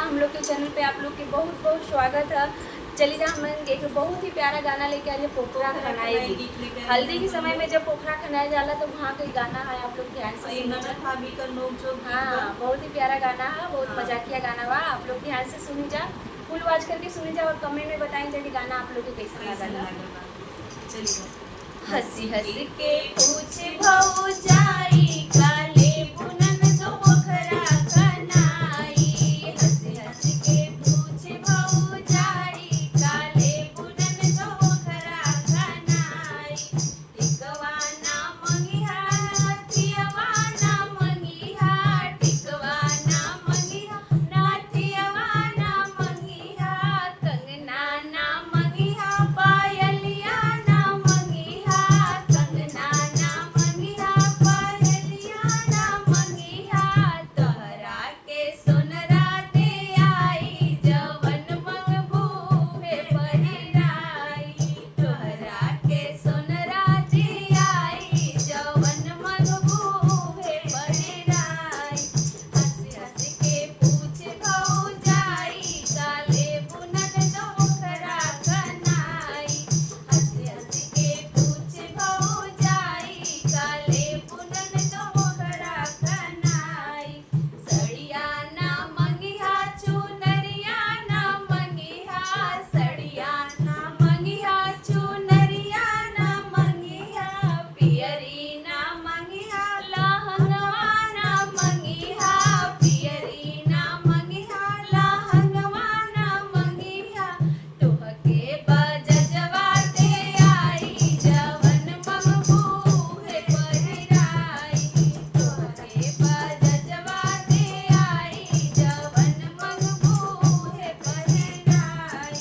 हम लोग के चैनल पे आप लोग के बहुत बहुत स्वागत है। चलिए हम एक बहुत ही प्यारा गाना लेके आए पोखरा खनाएगी। हल्दी के समय में जब पोखरा खनाया जाला तो वहाँ का गाना है, आप लोग ध्यान से हाँ बहुत ही प्यारा गाना है, बहुत मजाकिया गाना बा। आप लोग ध्यान से सुनी जा, फुल वॉच करके सुनी जा और कमेंट में बताएंगे कि गाना आप लोग को कैसा लगा। हंसी हंसी के पूछे भौजाई काले बुनन जो पोखरा खनाई। हंसी हंसी के पूछे भौजाई काले बुनन जो पोखरा खनाई। टिकवा ना मंगिहा नाथियवा ना मंगिहा, टिकवा ना मंगिहा नाथियवा ना मंगिहा, कंगना ना मंगिहा पायलिया ना मंगिहा, कंगना ना मंगिहा पायलिया ना मंगिहा। तोहरा के सोनरा दे आई जवन मंगबू हे पहिराई, तोहरा के सोनरा दे आई जवन मंगबू हे पहिराई। हंसी हंसी के पूछे भौजाई काले बुनन जो पोखरा खनाई। हंसी हंसी के पूछे भौजाई काले बुनन जो पोखरा खनाई। सड़िया ना मंगिहा चुनरिया ना मंगिहा, सड़िया ना मंगिहा चुनरिया ना मंगिहा, पियरी ना मंगिहा लहंगवा ना मंगिहा, पियरी ना मंगिहा लहंगवा ना मंगिहा। तोहके बजजवा दे आई जवन मंगबू हे पहिराई, तोहके बजजवा दे आई जवन मंगबू हे पहिराई।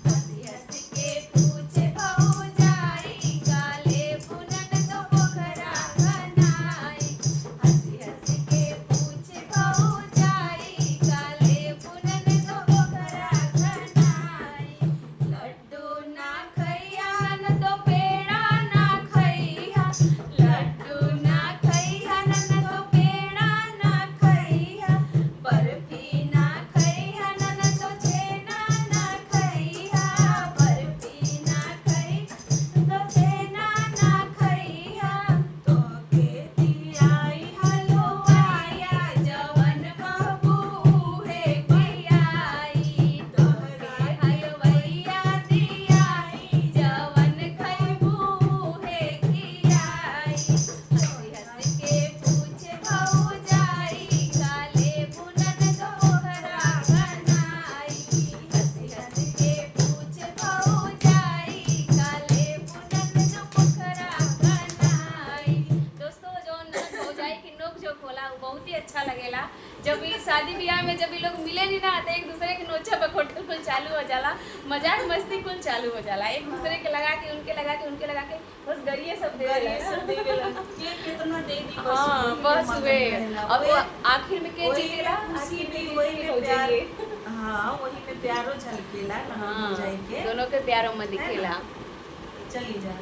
हंसी हंसी के पूछे भौजाई काले बुनन जो पोखरा खनाई। हंसी हंसी के पूछे भौजाई काले बुनन जो पोखरा खनाई। लड्डू ना खैया न तो पेड़ा ना खैया, लड्डू ना खैया न तो पेड़ा ना खैया, बर्फी ना खैया न तो छेना ना खैया, बर्फी ना खैया तो छेना ना खैया। तोहके दियाई हलवाया जवन मंगबू हे पियाई, तोहके हलवैया दियाई जवन खैबू हे खियाई। हंसी हंसी के पूछे भौजाई काले बुनन जो पोखरा खनाई। हंसी हंसी के पूछे भौजाई काले बुनन जो पोखरा खनाई। दोस्तों जो भौजाई की नोक झोंक होला वो बहुत ही अच्छा लगेला। जब ये शादी ब्याह में जब ये लोग मिले नहीं ना तो एक दूसरे के नोचा बखोटे कुल चालू हो जाला, मजाक मस्ती कुल चालू हो जाला, एक दूसरे के लगा के उनके लगा के उनके लगा के बस गरिए सब दे हाँ बस वे। अब आखिर में के जीतेला हाँ वही में प्यारो झलकेला हाँ दोनों के प्यारों में दिखेला। चली जा।